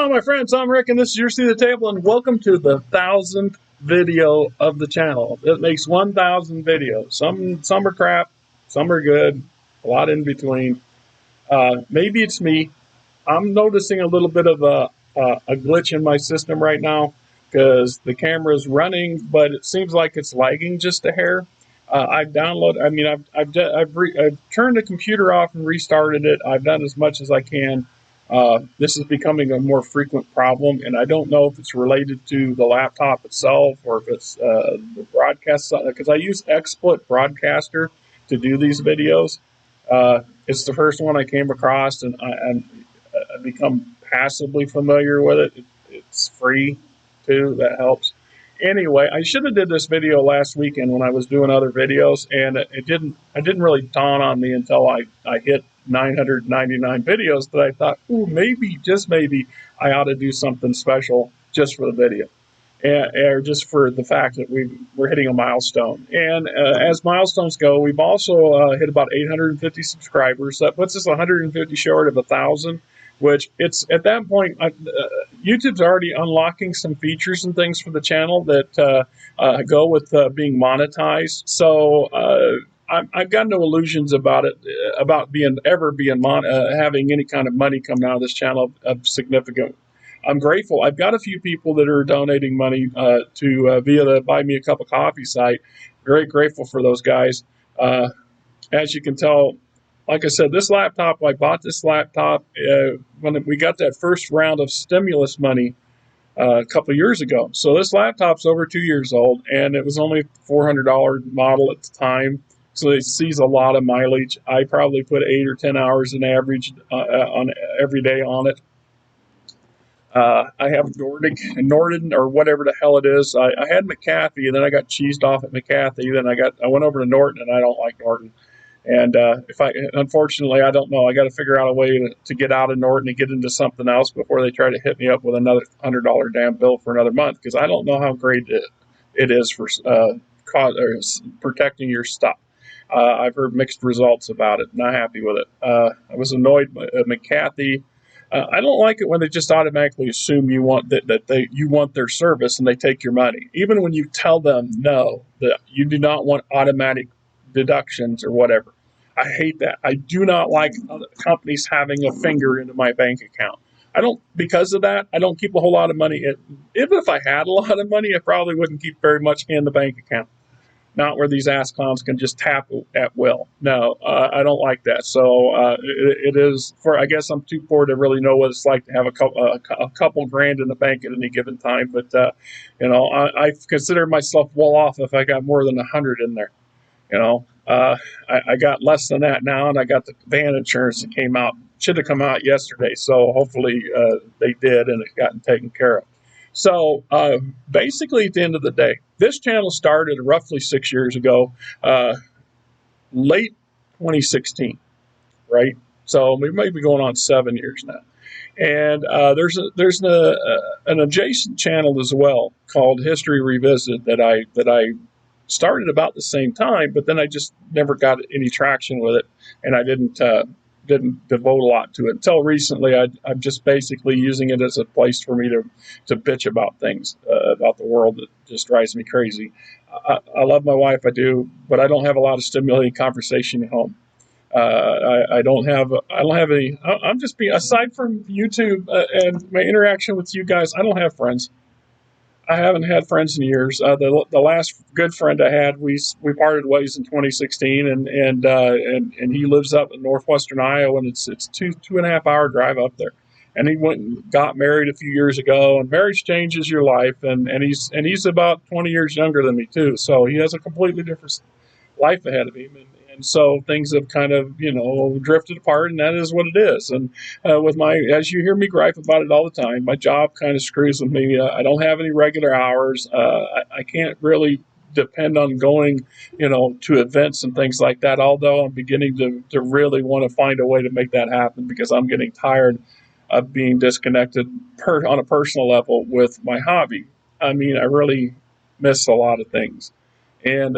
Hello, my friends. I'm Rick, and this is your seat at the table, and welcome to the 1,000th video of the channel. It makes 1,000 videos. Some are crap, some are good, a lot in between. Maybe it's me. I'm noticing a little bit of a glitch in my system right now because the camera is running, but it seems like it's lagging just a hair. I've downloaded. I mean, I've turned the computer off and restarted it. I've done as much as I can. This is becoming a more frequent problem, and I don't know if it's related to the laptop itself or if it's the broadcast, because I use XSplit Broadcaster to do these videos. It's the first one I came across, and I've become passively familiar with it. It's free too. That helps. Anyway, I should have did this video last weekend when I was doing other videos, and it didn't really dawn on me until I hit 999 videos that I thought, ooh, maybe, just maybe, I ought to do something special just for the video, or just for the fact that we're hitting a milestone. And as milestones go, we've also hit about 850 subscribers. That puts us 150 short of 1,000. Which it's at that point, YouTube's already unlocking some features and things for the channel that go with being monetized. So I've got no illusions about it, about having any kind of money coming out of this channel of significant. I'm grateful. I've got a few people that are donating money to via the Buy Me a Cup of Coffee site. Very grateful for those guys. As you can tell, like I said, I bought this laptop when we got that first round of stimulus money a couple of years ago. So this laptop's over 2 years old, and it was only a $400 model at the time. So it sees a lot of mileage. I probably put 8 or 10 hours in average on every day on it. I have Norton or whatever the hell it is. I had McAfee, and then I got cheesed off at McAfee. Then I went over to Norton, and I don't like Norton. And unfortunately, I don't know. I got to figure out a way to get out of Norton and get into something else before they try to hit me up with another $100 damn bill for another month, because I don't know how great it is for protecting your stuff. I've heard mixed results about it. Not happy with it. I was annoyed by McAfee. I don't like it when they just automatically assume you want you want their service and they take your money, even when you tell them no, that you do not want automatic deductions or whatever. I hate that. I do not like companies having a finger into my bank account. Because of that, I don't keep a whole lot of money. Even if I had a lot of money, I probably wouldn't keep very much in the bank account. Not where these ass clowns can just tap at will. No, I don't like that. So it is I guess I'm too poor to really know what it's like to have a couple grand in the bank at any given time. But I consider myself well off if I got more than 100 in there. I got less than that now, and I got the van insurance that should have come out yesterday. So hopefully they did, and it gotten taken care of. So basically, at the end of the day, this channel started roughly 6 years ago, late 2016, right? So we might be going on 7 years now. And there's an adjacent channel as well called History Revisited that I started about the same time, but then I just never got any traction with it, and I didn't devote a lot to it until recently. I'm just basically using it as a place for me to bitch about things about the world that just drives me crazy. I love my wife, I do, but I don't have a lot of stimulating conversation at home. I don't have any. I'm just being, aside from YouTube and my interaction with you guys, I don't have friends. I haven't had friends in years. The last good friend I had, we parted ways in 2016, and he lives up in northwestern Iowa, and it's 2.5 hour drive up there. And he went and got married a few years ago, and marriage changes your life, and he's about 20 years younger than me too, so he has a completely different life ahead of him, and so things have kind of drifted apart, and that is what it is. And as you hear me gripe about it all the time, my job kind of screws with me. I don't have any regular hours. I can't really depend on going to events and things like that, although I'm beginning to really want to find a way to make that happen, because I'm getting tired of being disconnected on a personal level with my hobby. I mean, I really miss a lot of things. And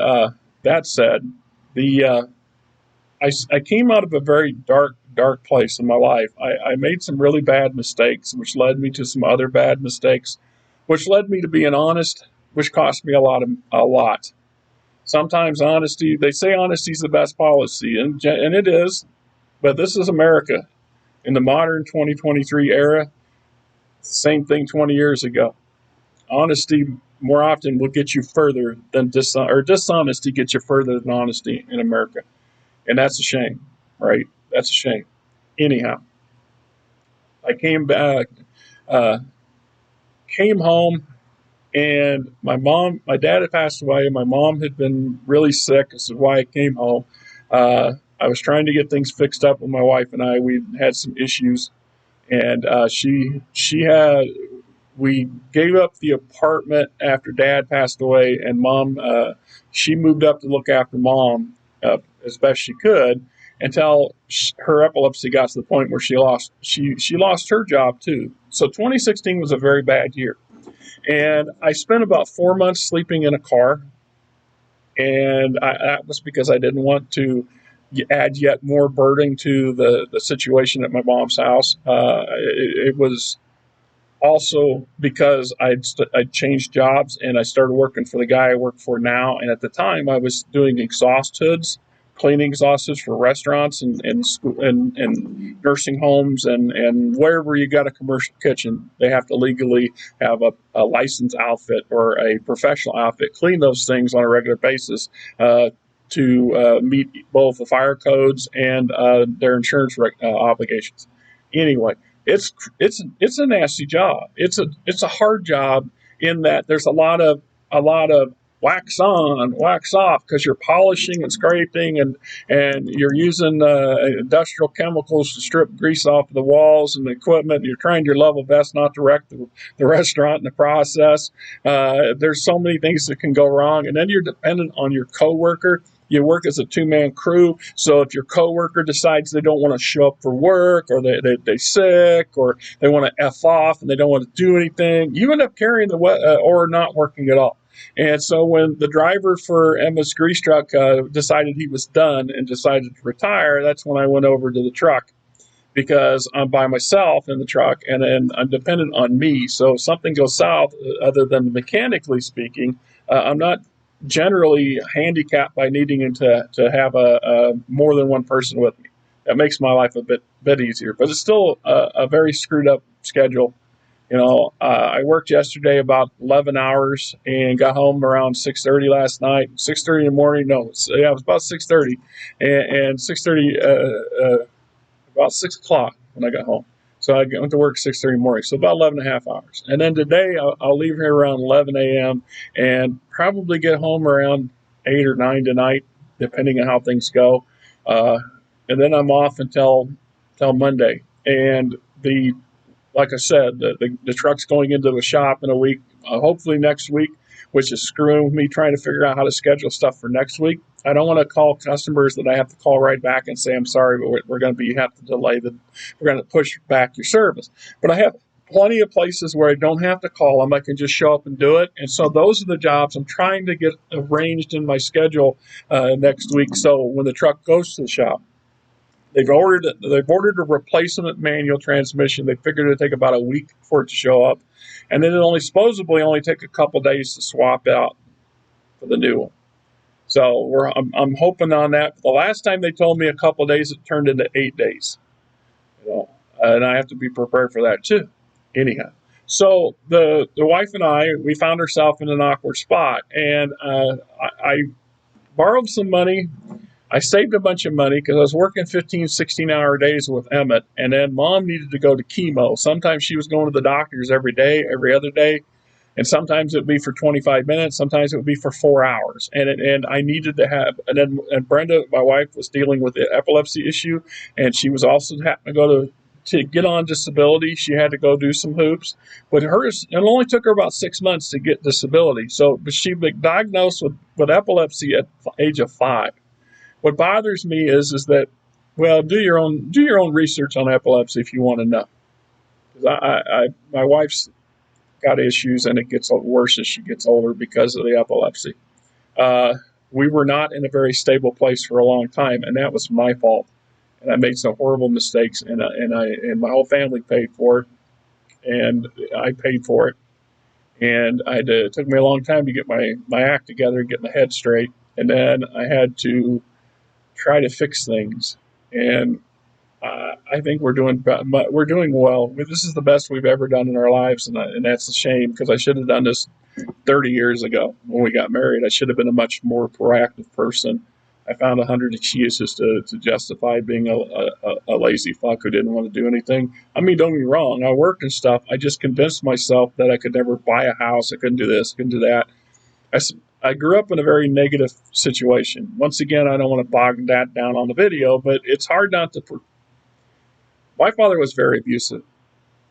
that said, I came out of a very dark dark place in my life. I made some really bad mistakes, which led me to some other bad mistakes, which led me to being honest, which cost me a lot. Sometimes honesty, they say honesty is the best policy, and it is, but this is America. In the modern 2023 era, same thing 20 years ago. Honesty more often will get you further than or dishonesty gets you further than honesty in America. And that's a shame, right? That's a shame. Anyhow, I came back, uh, came home, and my dad had passed away. My mom had been really sick. This is why I came home. I was trying to get things fixed up with my wife and I. We had some issues, and she had we gave up the apartment after dad passed away, and mom she moved up to look after mom as best she could until her epilepsy got to the point where she lost her job too. So 2016 was a very bad year, and I spent about 4 months sleeping in a car, and that was because I didn't want to add yet more burden to the situation at my mom's house. It was also because I'd changed jobs and I started working for the guy I work for now. And at the time, I was doing exhaust hoods, cleaning exhaust hoods for restaurants and school and nursing homes and wherever you got a commercial kitchen, they have to legally have a licensed outfit or a professional outfit clean those things on a regular basis. To meet both the fire codes and their insurance obligations. Anyway, it's a nasty job. It's a hard job in that there's a lot of wax on, wax off because you're polishing and scraping and you're using industrial chemicals to strip grease off the walls and the equipment. You're trying your level best not to wreck the restaurant in the process. There's so many things that can go wrong, and then you're dependent on your coworker. You work as a two-man crew, so if your coworker decides they don't want to show up for work, or they're sick, or they want to F off and they don't want to do anything, you end up carrying or not working at all. And so when the driver for Emma's grease truck decided he was done and decided to retire, that's when I went over to the truck because I'm by myself in the truck and I'm dependent on me. So if something goes south, other than mechanically speaking, I'm not generally handicapped by needing to have a more than one person with me. That makes my life a bit easier, but it's still a very screwed up schedule. I worked yesterday about 11 hours and got home around 6:30 last night. 6:30 in the morning. No, yeah, it was about 6:30, and 6:30 about 6 o'clock when I got home. So I went to work 6:30 in the morning, so about 11 and a half hours. And then today I'll leave here around 11 a.m. and probably get home around 8 or 9 tonight, depending on how things go. And then I'm off until Monday. And like I said, the truck's going into the shop in a week, hopefully next week, which is screwing with me trying to figure out how to schedule stuff for next week. I don't want to call customers that I have to call right back and say, I'm sorry, but we're going to have to delay we're going to push back your service. But I have plenty of places where I don't have to call them. I can just show up and do it. And so those are the jobs I'm trying to get arranged in my schedule next week. So when the truck goes to the shop, they've ordered a replacement manual transmission. They figured it'd take about a week for it to show up. And then it supposedly only take a couple days to swap out for the new one. So I'm hoping on that. The last time they told me a couple of days, it turned into 8 days. And I have to be prepared for that too. Anyhow, so the wife and we found ourselves in an awkward spot, and I borrowed some money. I saved a bunch of money because I was working 15, 16-hour days with Emmett, and then Mom needed to go to chemo. Sometimes she was going to the doctors every day, every other day. And sometimes it would be for 25 minutes. Sometimes it would be for 4 hours. And I needed to have, and Brenda, my wife, was dealing with the epilepsy issue. And she was also having to go to get on disability. She had to go do some hoops. But it only took her about 6 months to get disability. But she was diagnosed with epilepsy at the age of 5. What bothers me is that, well, do your own research on epilepsy if you want to know. Because my wife's got issues, and it gets worse as she gets older because of the epilepsy. We were not in a very stable place for a long time, and that was my fault. and I made some horrible mistakes, and my whole family paid for it, and I paid for it, and it took me a long time to get my act together and get my head straight, and then I had to try to fix things, and I think we're doing well. This is the best we've ever done in our lives, and that's a shame because I should have done this 30 years ago when we got married. I should have been a much more proactive person. I found 100 excuses to justify being a lazy fuck who didn't want to do anything. I mean, don't get me wrong, I worked and stuff. I just convinced myself that I could never buy a house. I couldn't do this, couldn't do that. I grew up in a very negative situation. Once again, I don't want to bog that down on the video, but it's hard not to. My father was very abusive,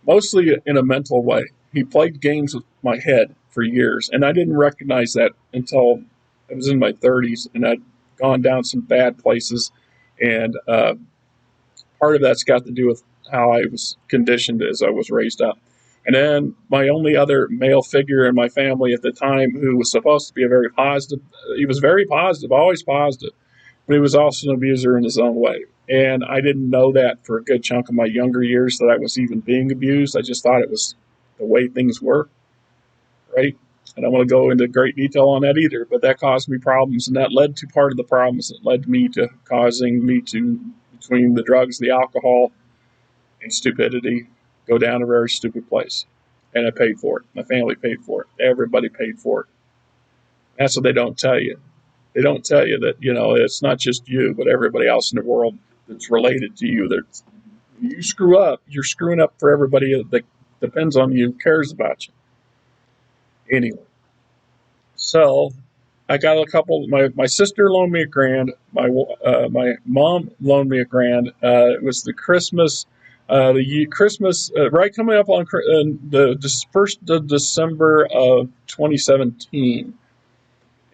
mostly in a mental way. He played games with my head for years, and I didn't recognize that until I was in my 30s, and I'd gone down some bad places, and part of that's got to do with how I was conditioned as I was raised up. And then my only other male figure in my family at the time, who was supposed to be a very positive, he was very positive, always positive, but he was also an abuser in his own way. And I didn't know that for a good chunk of my younger years that I was even being abused. I just thought it was the way things were, right? I don't want to go into great detail on that either, but that caused me problems, and that led to part of the problems that led me to causing me to, between the drugs, the alcohol, and stupidity, go down a very stupid place. And I paid for it. My family paid for it. Everybody paid for it. That's what they don't tell you. They don't tell you that, it's not just you, but everybody else in the world that's related to you. That you screw up, you're screwing up for everybody that depends on you, cares about you. Anyway, so I got a couple. My sister loaned me $1,000. My mom loaned me $1,000. It was the Christmas, Christmas right coming up on the 1st of December of 2017,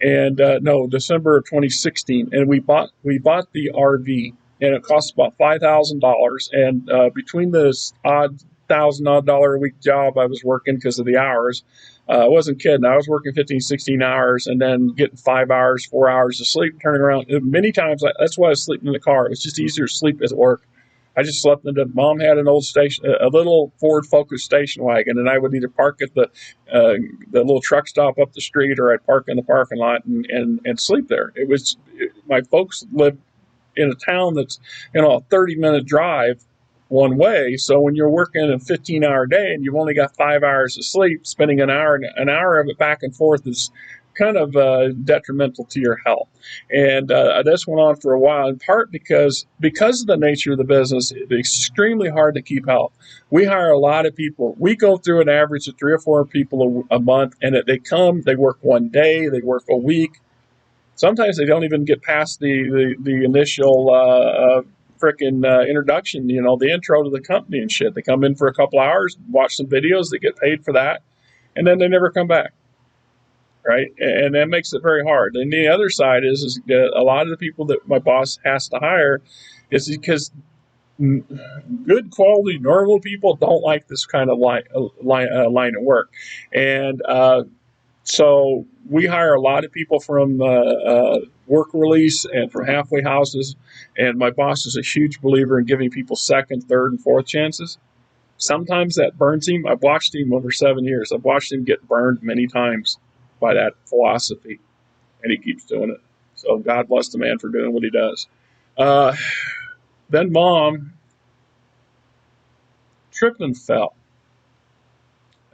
and no, December of 2016. And we bought the RV, and it cost about $5,000. And between this $1,000 a week job I was working because of the hours. I wasn't kidding. I was working 15, 16 hours and then getting 5 hours, 4 hours of sleep, turning around. Many times, that's why I was sleeping in the car. It was just easier to sleep at work. I just slept in mom had an old station, a little Ford Focus station wagon, and I would either park at the little truck stop up the street, or I'd park in the parking lot and sleep there. My folks lived in a town that's, a 30-minute drive one way. So when you're working a 15-hour day and you've only got 5 hours of sleep, spending an hour of it back and forth is kind of detrimental to your health. And this went on for a while, in part because of the nature of the business. It's extremely hard to keep health. We hire a lot of people. We go through an average of 3 or 4 people a month, and they work one day, they work a week. Sometimes they don't even get past the initial introduction, the intro to the company and shit. They come in for a couple hours, watch some videos, they get paid for that, and then they never come back, right? And that makes it very hard. And the other side is a lot of the people that my boss has to hire is because good quality, normal people don't like this kind of line of work. And so we hire a lot of people from work release and from halfway houses, and my boss is a huge believer in giving people second, third, and fourth chances. Sometimes that burns him. I've watched him over 7 years. I've watched him get burned many times by that philosophy, and he keeps doing it. So God bless the man for doing what he does. Then Mom tripped and fell.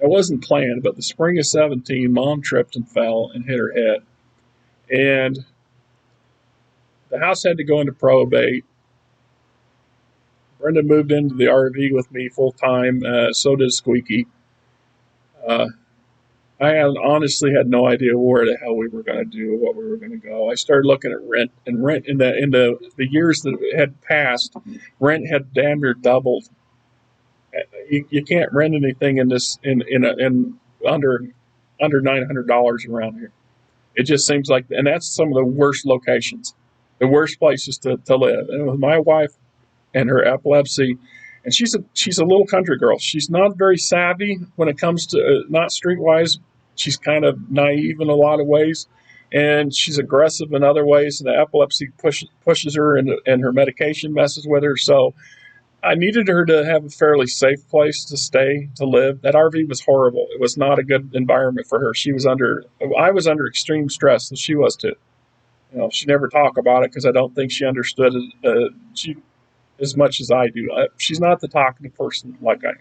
It wasn't planned, but the spring of 17, Mom tripped and fell and hit her head. And the house had to go into probate. Brenda moved into the RV with me full time. So did Squeaky. I honestly had no idea where the hell we were going to do, what we were going to go. I started looking at rent, and rent in the years that had passed, rent had damn near doubled. You can't rent anything in under $900 around here. It just seems like, and that's some of the worst locations, the worst places to live. And with my wife and her epilepsy, and she's a little country girl. She's not very savvy when it comes to not streetwise. She's kind of naive in a lot of ways, and she's aggressive in other ways, and the epilepsy pushes her, and her medication messes with her. So I needed her to have a fairly safe place to stay, to live. That RV was horrible. It was not a good environment for her. I was under extreme stress, and she was too. She never talked about it because I don't think she understood it as much as I do. She's not the talkative person like I am.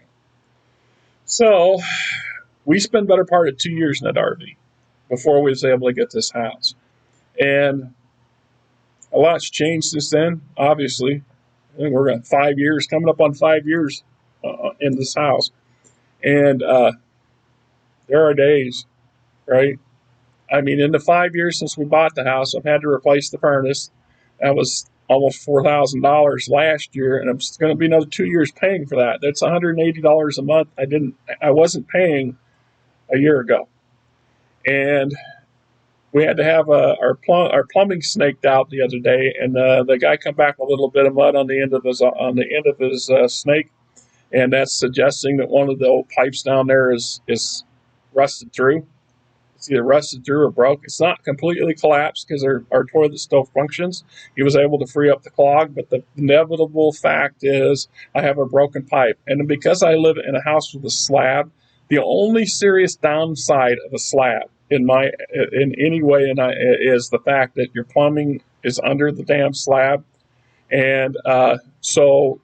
So we spent better part of 2 years in that RV before we was able to get this house. And a lot's changed since then, obviously. I think we're at 5 years, coming up on 5 years in this house. And there are days, right? I mean, in the 5 years since we bought the house, I've had to replace the furnace. That was almost $4,000 last year, and it's going to be another 2 years paying for that. That's $180 a month. I wasn't paying a year ago, and we had to have our plumbing snaked out the other day, and the guy come back with a little bit of mud on the end of his snake, and that's suggesting that one of the old pipes down there is rusted through. It's either rusted through or broke. It's not completely collapsed because our toilet still functions. He was able to free up the clog, but the inevitable fact is I have a broken pipe. And because I live in a house with a slab, the only serious downside of a slab in any way is the fact that your plumbing is under the damn slab. And so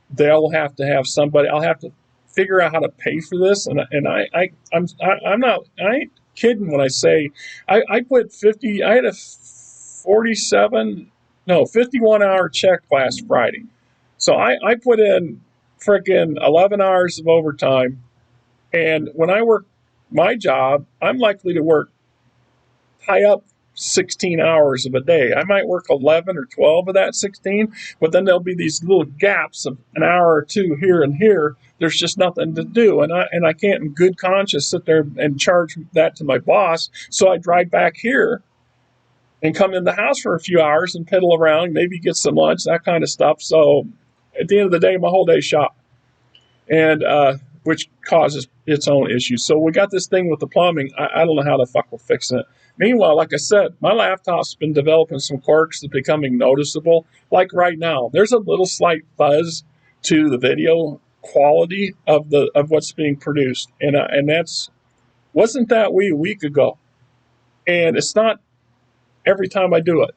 they'll have to have somebody. I'll have to figure out how to pay for this. And I ain't kidding when I say I put 50. I had a 51-hour check last Friday. So I put in freaking 11 hours of overtime. And when I work my job, I'm likely to tie up 16 hours of a day. I might work 11 or 12 of that 16, but then there'll be these little gaps of an hour or two here and here. There's just nothing to do, and I can't in good conscience sit there and charge that to my boss. So I drive back here and come in the house for a few hours and piddle around, maybe get some lunch, that kind of stuff. So at the end of the day, my whole day shot, and which causes its own issues. So we got this thing with the plumbing. I don't know how the fuck we're fixing it. Meanwhile, like I said, my laptop's been developing some quirks that's becoming noticeable. Like right now, there's a little slight fuzz to the video quality of what's being produced, and that's wasn't that way a week ago. And it's not every time I do it.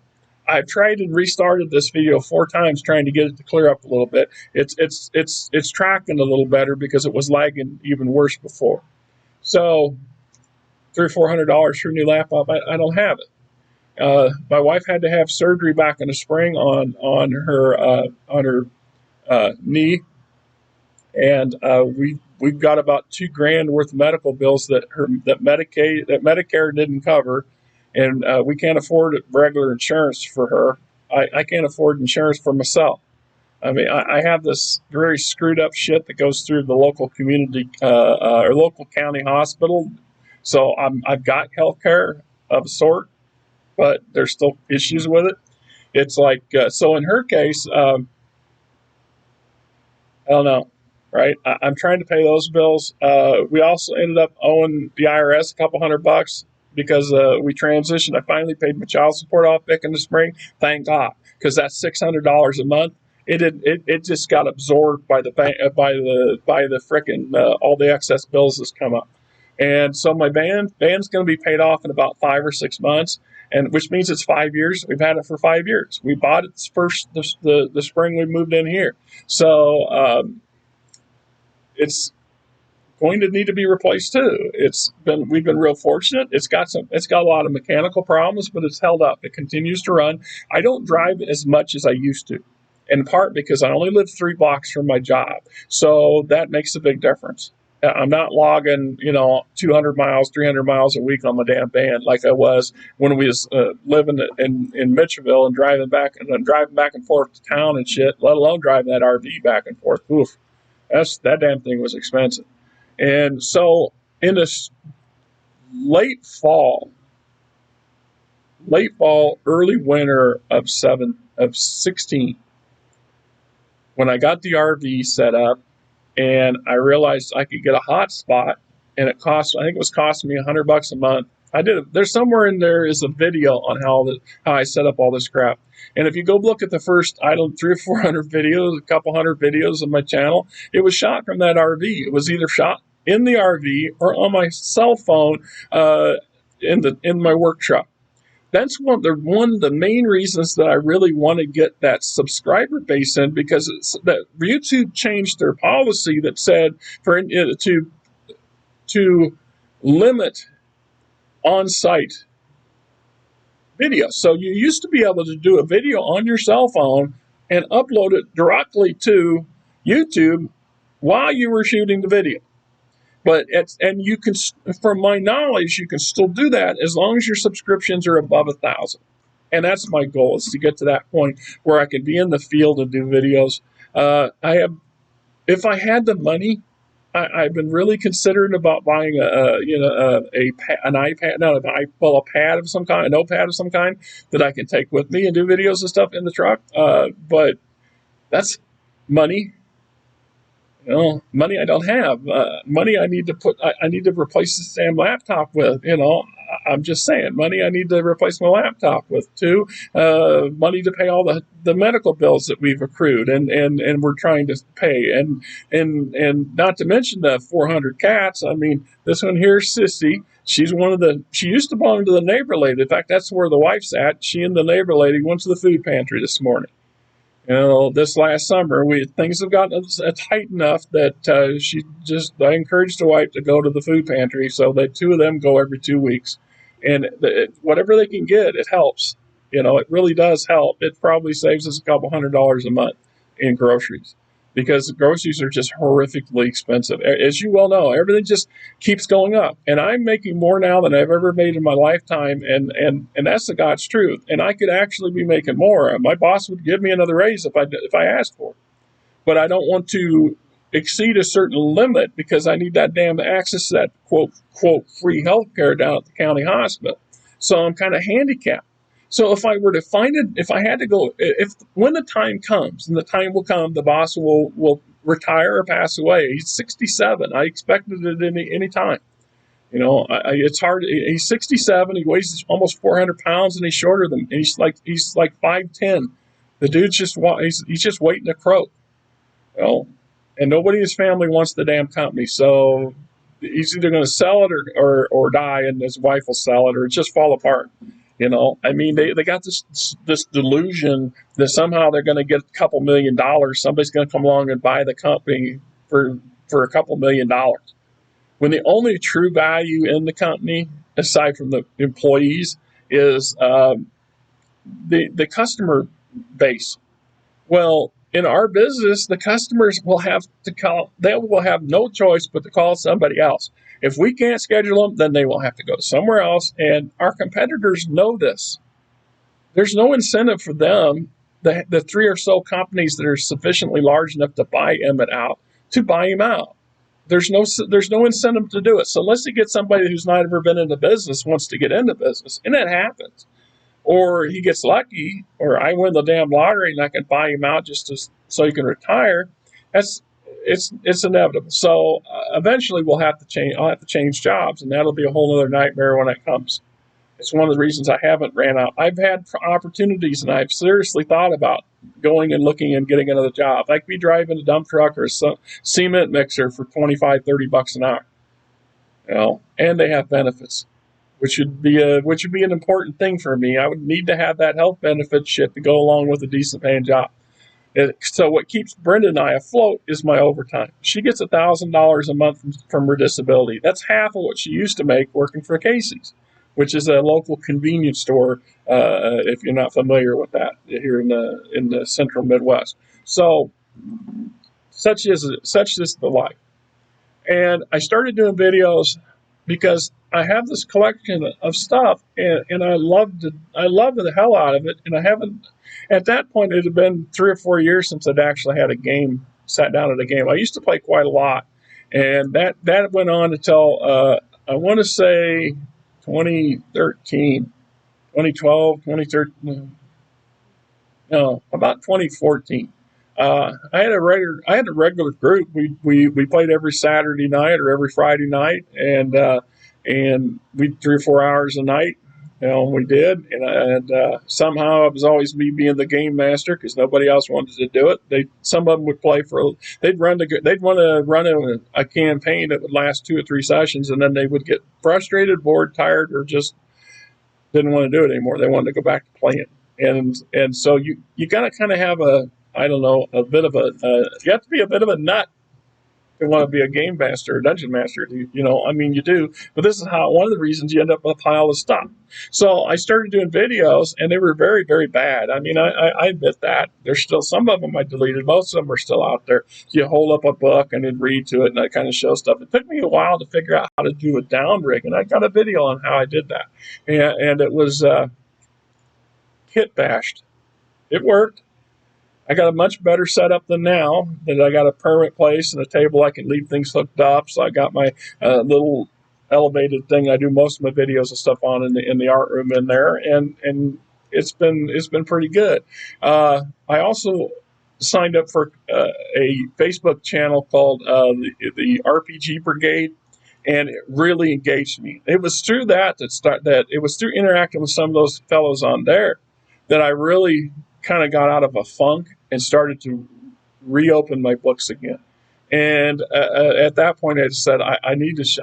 I've tried and restarted this video 4 times trying to get it to clear up a little bit. It's tracking a little better because it was lagging even worse before. So $300 or $400 for a new laptop, I don't have it. My wife had to have surgery back in the spring on her knee, and we've got about $2,000 worth of medical bills that Medicare didn't cover, and we can't afford regular insurance for her. I can't afford insurance for myself. I mean, I have this very screwed up shit that goes through the local community or local county hospital. So I've got health care of a sort, but there's still issues with it. It's like, so in her case, I don't know, right? I'm trying to pay those bills. We also ended up owing the IRS a couple $100 because we transitioned. I finally paid my child support off back in the spring. Thank God, because that's $600 a month. It just got absorbed by the frickin' all the excess bills that's come up. And so my van's going to be paid off in about 5 or 6 months, and which means it's 5 years. We've had it for 5 years. We bought it the spring we moved in here. So it's going to need to be replaced too. We've been real fortunate. It's got a lot of mechanical problems, but it's held up. It continues to run. I don't drive as much as I used to, in part because I only live 3 blocks from my job. So that makes a big difference. I'm not logging, 200 miles, 300 miles a week on my damn van like I was when we was living in Mitchellville and driving back and forth to town and shit, let alone driving that RV back and forth. Oof, that damn thing was expensive. And so in this late fall, early winter of 16, when I got the RV set up, and I realized I could get a hotspot, and I think it was costing me $100 a month I did it. There's somewhere in there is a video on how I set up all this crap. And if you go look at the first, I don't 300 or 400 videos, a couple hundred videos of my channel, it was shot from that RV. It was either shot in the RV or on my cell phone in my work truck. That's one of the main reasons that I really want to get that subscriber base in, because that YouTube changed their policy that said to limit on-site video. So you used to be able to do a video on your cell phone and upload it directly to YouTube while you were shooting the video. And you can, from my knowledge, you can still do that as long as your subscriptions are above 1,000. And that's my goal, is to get to that point where I can be in the field and do videos. If I had the money, I've been really considering about buying an iPad, a pad of some kind, a notepad of some kind that I can take with me and do videos and stuff in the truck. But that's money. Money I don't have. Money I need to replace this damn laptop with. I'm just saying, money I need to replace my laptop with too. Money to pay all the medical bills that we've accrued and we're trying to pay. And not to mention the 400 cats. I mean, this one here, Sissy, she used to belong to the neighbor lady. In fact, that's where the wife's at. She and the neighbor lady went to the food pantry this morning. This last summer, things have gotten tight enough that I encouraged the wife to go to the food pantry, so the two of them go every 2 weeks. And whatever they can get, it helps. It really does help. It probably saves us a couple $100 a month in groceries, because groceries are just horrifically expensive. As you well know, everything just keeps going up. And I'm making more now than I've ever made in my lifetime, and that's the God's truth. And I could actually be making more. My boss would give me another raise if I asked for it. But I don't want to exceed a certain limit, because I need that damn access to that quote free health care down at the county hospital. So I'm kind of handicapped. So if I were to find it, if I had to go, when the time comes, and the time will come, the boss will retire or pass away. He's 67. I expected it any time. It's hard. He's 67. He weighs almost 400 pounds, and he's shorter than. And he's like 5'10". The dude's he's just waiting to croak. And nobody in his family wants the damn company. So he's either going to sell it or die, and his wife will sell it, or it just fall apart. I mean, they got this delusion that somehow they're going to get a couple $1 million. Somebody's going to come along and buy the company for a couple $1 million. When the only true value in the company, aside from the employees, is the customer base. Well, in our business, the customers will have no choice but to call somebody else. If we can't schedule them, then they will have to go somewhere else. And our competitors know this. There's no incentive for them, the three or so companies that are sufficiently large enough to buy Emmett out, to buy him out. There's no incentive to do it. So unless you get somebody who's not ever been into business, wants to get into business, and that happens. Or he gets lucky, or I win the damn lottery and I can buy him out so he can retire. It's inevitable. So eventually I'll have to change jobs, and that'll be a whole other nightmare when it comes. It's one of the reasons I haven't ran out. I've had opportunities, and I've seriously thought about going and looking and getting another job. I could be driving a dump truck or a cement mixer for $25-$30 an hour. And they have benefits, which would be an important thing for me. I would need to have that health benefit shit to go along with a decent paying job. So what keeps Brenda and I afloat is my overtime. She gets $1,000 a month from her disability. That's half of what she used to make working for Casey's, which is a local convenience store, if you're not familiar with that, here in the central Midwest. So such is the life. And I started doing videos because I have this collection of stuff, and I love the hell out of it. And I haven't, at that point, it had been 3 or 4 years since I'd actually had sat down at a game. I used to play quite a lot, and that went on until I want to say 2013, 2012, 2013, no, about 2014. I had a regular group. We played every Saturday night or every Friday night, and and we 3 or 4 hours a night. We did, and somehow it was always me being the game master because nobody else wanted to do it. Some of them would play for, they'd want to run a campaign that would last 2 or 3 sessions, and then they would get frustrated, bored, tired, or just didn't want to do it anymore. They wanted to go back to playing, and so you got to kind of have a bit of you have to be a bit of a nut to want to be a game master or dungeon master. You do. But this is one of the reasons you end up with a pile of stuff. So I started doing videos, and they were very, very bad. I admit that. There's still some of them I deleted. Most of them are still out there. You hold up a book and then read to it, and I kind of show stuff. It took me a while to figure out how to do a down rig, and I got a video on how I did that. And it was kit bashed. It worked. I got a much better setup than now. That I got a permanent place and a table I can leave things hooked up. So I got my little elevated thing I do most of my videos and stuff on in the art room in there, and it's been pretty good. I also signed up for a Facebook channel called the RPG Brigade, and it really engaged me. It was through that it was through interacting with some of those fellows on there that I really kind of got out of a funk and started to reopen my books again. And at that point, I said, I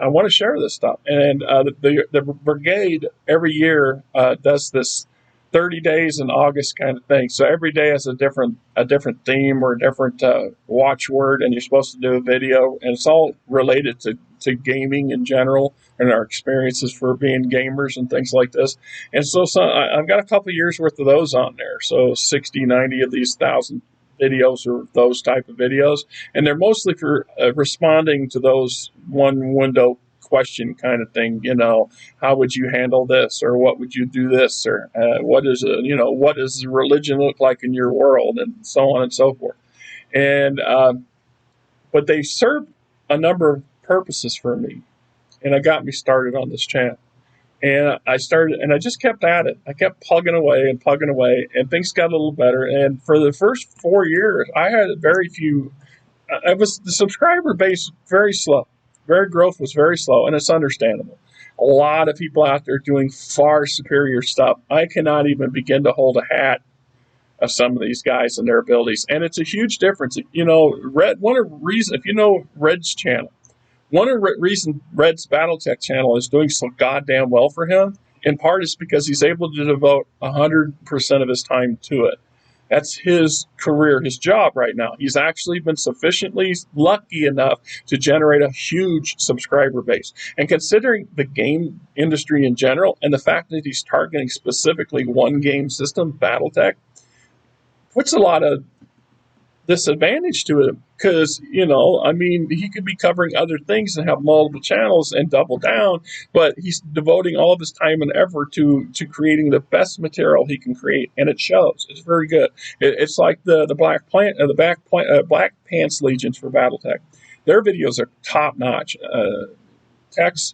want to share this stuff. And the brigade every year does this 30 days in August kind of thing. So every day has a different theme or a different watchword, and you're supposed to do a video, and it's all related to gaming in general and our experiences for being gamers and things like this. And so I've got a couple of years worth of those on there. So 60, 90 of these 1,000 videos or those type of videos. And they're mostly for responding to those one window question kind of thing. How would you handle this, or what would you do this, or what does religion look like in your world, and so on and so forth. And but they serve a number of purposes for me, and it got me started on this channel. And I just kept at it. I kept plugging away, and things got a little better. And for the first 4 years, I had very few. The subscriber base very slow. Growth was very slow, and it's understandable. A lot of people out there doing far superior stuff. I cannot even begin to hold a hat of some of these guys and their abilities, and it's a huge difference. If you know Red's channel, one of the reason Red's BattleTech channel is doing so goddamn well for him, in part, is because he's able to devote 100% of his time to it. That's his career, his job right now. He's actually been sufficiently lucky enough to generate a huge subscriber base. And considering the game industry in general, and the fact that he's targeting specifically one game system, BattleTech, puts a lot of disadvantage to him, because he could be covering other things and have multiple channels and double down, but he's devoting all of his time and effort to creating the best material he can create, and it shows. It's very good. It's like the Black Pants Legions for BattleTech. Their videos are top notch. Tex,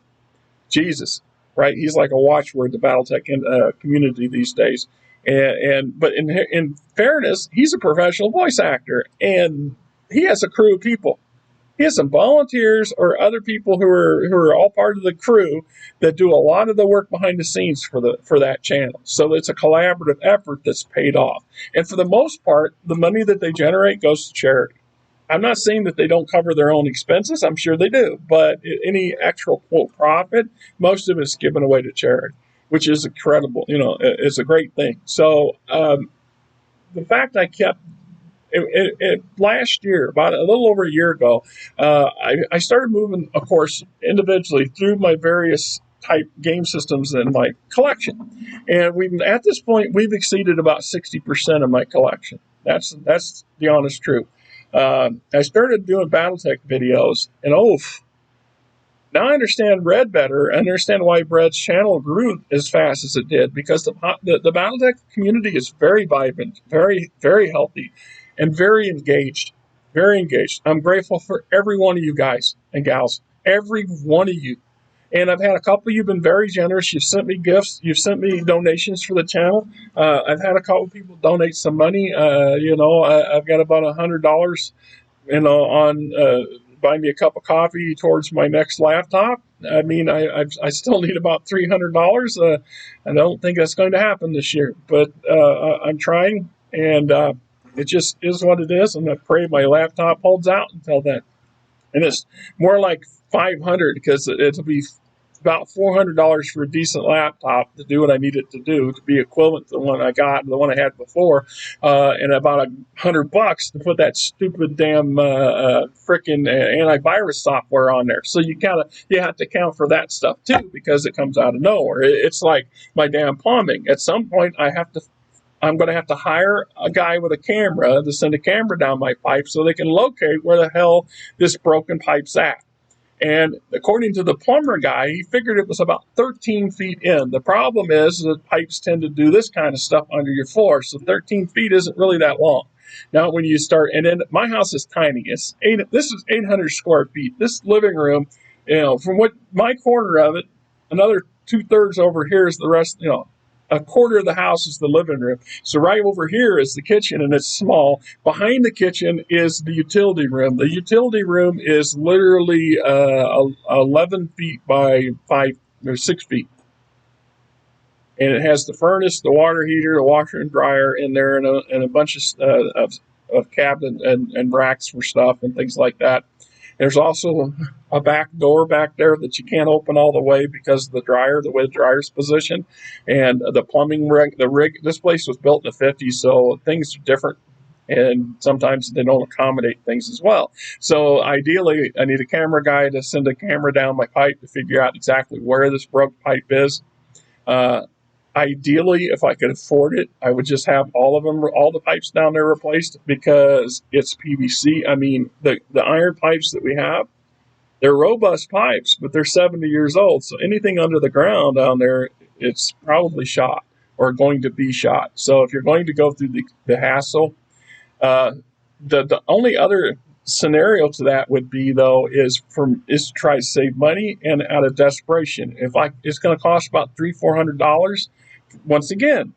Jesus, right? He's like a watchword, the BattleTech community these days. But in fairness, he's a professional voice actor, and he has a crew of people. He has some volunteers or other people who are all part of the crew that do a lot of the work behind the scenes for that channel. So it's a collaborative effort that's paid off. And for the most part, the money that they generate goes to charity. I'm not saying that they don't cover their own expenses. I'm sure they do. But any actual quote profit, most of it is given away to charity, which is incredible. It's a great thing. So the fact I kept last year, about a little over a year ago, I started moving, of course, individually through my various type game systems in my collection, and at this point we've exceeded about 60% of my collection. That's the honest truth. I started doing BattleTech videos, and now I understand Red better. I understand why Red's channel grew as fast as it did, because the BattleTech community is very vibrant, very, very healthy, and very engaged. Very engaged. I'm grateful for every one of you guys and gals, every one of you. And I've had a couple of you been very generous. You've sent me gifts. You've sent me donations for the channel. I've had a couple of people donate some money. I've got about $100, on buy me a cup of coffee towards my next laptop. I mean, I still need about $300. I don't think that's going to happen this year, but I'm trying, and it just is what it is. I'm going to pray my laptop holds out until then. And it's more like 500 because it'll be about $400 for a decent laptop to do what I need it to do, to be equivalent to the one I got, the one I had before, and about $100 to put that stupid damn freaking antivirus software on there. So you have to account for that stuff too, because it comes out of nowhere. It's like my damn plumbing. At some point, I'm going to have to hire a guy with a camera to send a camera down my pipe so they can locate where the hell this broken pipe's at. And according to the plumber guy, he figured it was about 13 feet in. The problem is that pipes tend to do this kind of stuff under your floor, so 13 feet isn't really that long. Now, when you start, and then my house is tiny. This is 800 square feet. This living room, from what my corner of it, another 2/3 over here is the rest, a quarter of the house is the living room. So right over here is the kitchen, and it's small. Behind the kitchen is the utility room. The utility room is literally 11 feet by 5 or 6 feet. And it has the furnace, the water heater, the washer and dryer in there, and a bunch of cabinets and racks for stuff and things like that. There's also a back door back there that you can't open all the way because of the way the dryer's positioned, and the plumbing rig. This place was built in the 50s, so things are different, and sometimes they don't accommodate things as well. So ideally, I need a camera guy to send a camera down my pipe to figure out exactly where this broke pipe is. Ideally, if I could afford it, I would just have all the pipes down there replaced because it's PVC. I mean, the iron pipes that we have, they're robust pipes, but they're 70 years old. So anything under the ground down there, it's probably shot or going to be shot. So if you're going to go through the hassle, the only other scenario to that would be, though, is to try to save money and out of desperation. It's going to cost about $300-400. Once again,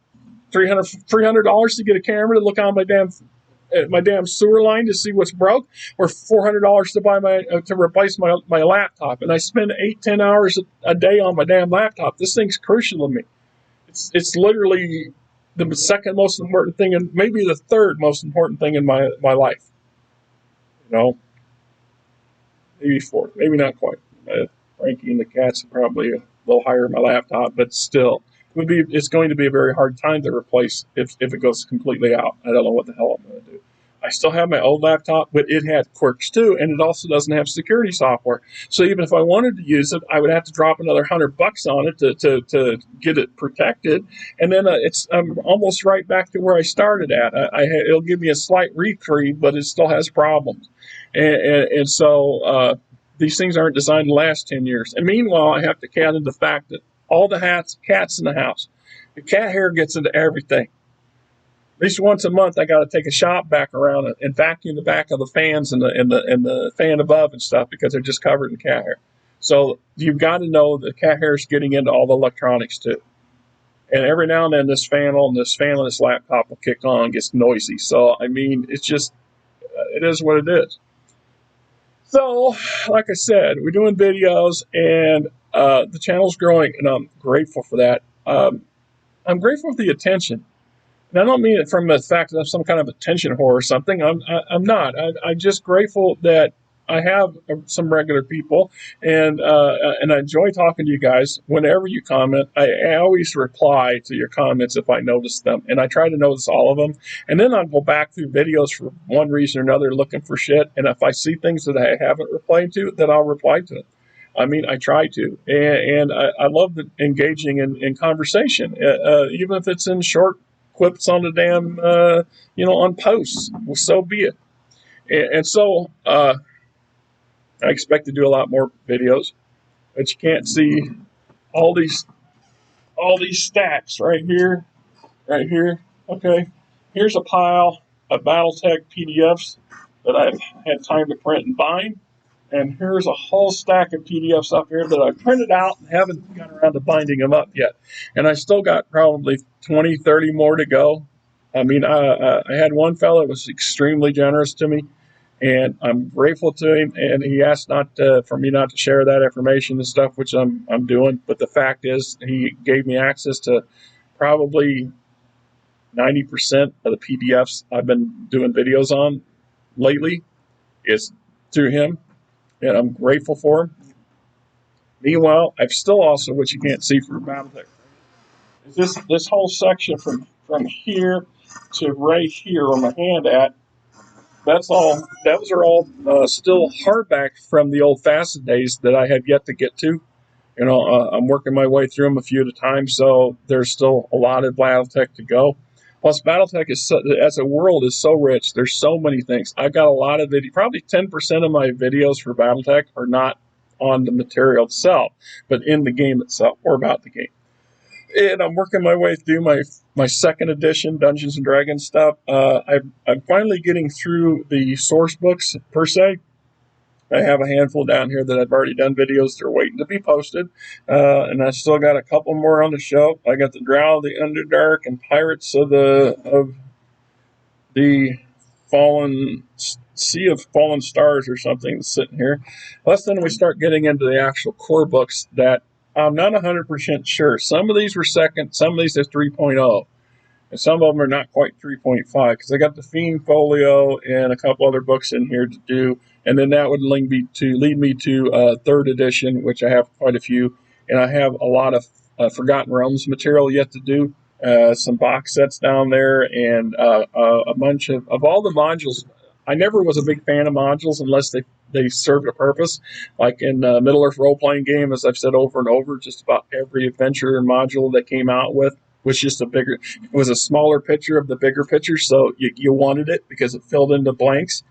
$300 to get a camera to look on my damn sewer line to see what's broke, or $400 to buy to replace my laptop. And I spend 8-10 hours a day on my damn laptop. This thing's crucial to me. It's literally the second most important thing, and maybe the third most important thing in my life. Maybe fourth, maybe not quite. Frankie and the cats are probably a little higher in my laptop, but still, it's going to be a very hard time to replace if it goes completely out. I don't know what the hell I'm going to do. I still have my old laptop, but it had quirks too, and it also doesn't have security software. So even if I wanted to use it, I would have to drop another $100 on it to get it protected, and then I'm almost right back to where I started at. It'll give me a slight reprieve, but it still has problems, and so these things aren't designed to last 10 years. And meanwhile, I have to count in the fact that all the cats in the house, the cat hair gets into everything. At least once a month, I got to take a shop vac around and vacuum the back of the fans and the fan above and stuff because they're just covered in cat hair. So you've got to know that cat hair is getting into all the electronics too. And every now and then, this fan on this laptop will kick on and gets noisy. So I mean, it's just it is what it is. So, like I said, we're doing videos, and the channel's growing, and I'm grateful for that. I'm grateful for the attention. And I don't mean it from the fact that I'm some kind of attention whore or something. I'm not. I'm just grateful that I have some regular people, and I enjoy talking to you guys. Whenever you comment, I always reply to your comments if I notice them, and I try to notice all of them. And then I'll go back through videos for one reason or another looking for shit, and if I see things that I haven't replied to, then I'll reply to it. I mean, I try to, and I love engaging in conversation, even if it's in short quips on the damn, on posts. Well, so be it. And so I expect to do a lot more videos, but you can't see all these stacks right here. Okay, here's a pile of BattleTech PDFs that I've had time to print and bind. And here's a whole stack of PDFs up here that I printed out and haven't got around to binding them up yet. And I still got probably 20, 30 more to go. I mean, I had one fellow that was extremely generous to me, and I'm grateful to him. And he asked for me not to share that information and stuff, which I'm doing. But the fact is, he gave me access to probably 90% of the PDFs I've been doing videos on lately is through him, and I'm grateful for him. Meanwhile, I've still also, which you can't see from BattleTech, is this whole section from here to right here on my hand at. That's all. Those are all still hardback from the old-fashioned days that I had yet to get to. I'm working my way through them a few at a time, so there's still a lot of BattleTech to go. Plus, BattleTech as a world is so rich. There's so many things. I've got a lot of probably 10% of my videos for BattleTech are not on the material itself, but in the game itself or about the game. And I'm working my way through my second edition Dungeons and Dragons stuff. I'm finally getting through the source books per se. I have a handful down here that I've already done videos. They're waiting to be posted. And I still got a couple more on the shelf. I got the Drow of the Underdark and Pirates of the Fallen Sea of Fallen Stars or something sitting here. Plus, then we start getting into the actual core books that I'm not 100% sure. Some of these were second, some of these are 3.0. And some of them are not quite 3.5 because I got the Fiend Folio and a couple other books in here to do. And then that would lead me to third edition, which I have quite a few. And I have a lot of Forgotten Realms material yet to do. Some box sets down there and a bunch of all the modules. I never was a big fan of modules unless they served a purpose. Like in Middle-earth role-playing game, as I've said over and over, just about every adventure module they came out with was just it was a smaller picture of the bigger picture, so you wanted it because it filled in the blanks.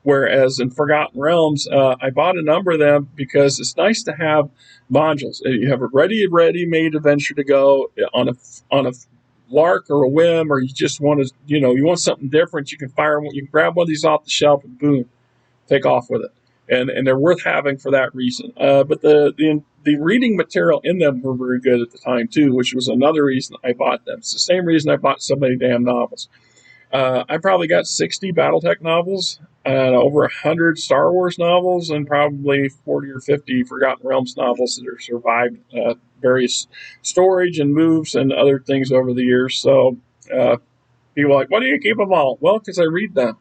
Whereas in Forgotten Realms, I bought a number of them because it's nice to have modules. You have a ready-made adventure to go on a lark or a whim, or you just want to, you want something different. You can grab one of these off the shelf and boom, take off with it. And they're worth having for that reason. But the reading material in them were very good at the time too, which was another reason I bought them. It's the same reason I bought so many damn novels. I probably got 60 BattleTech novels, over 100 Star Wars novels, and probably 40 or 50 Forgotten Realms novels that have survived various storage and moves and other things over the years. So people are like, why do you keep them all? Well, because I read them.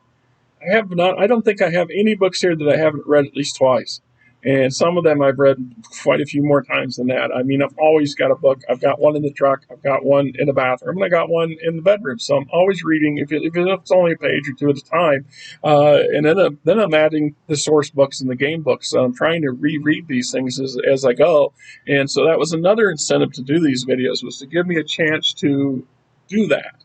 I don't think I have any books here that I haven't read at least twice. And some of them I've read quite a few more times than that. I mean, I've always got a book. I've got one in the truck. I've got one in the bathroom. And I got one in the bedroom. So I'm always reading, if it's only a page or two at a time. And then I'm adding the source books and the game books. So I'm trying to reread these things as I go. And so that was another incentive to do these videos, was to give me a chance to do that.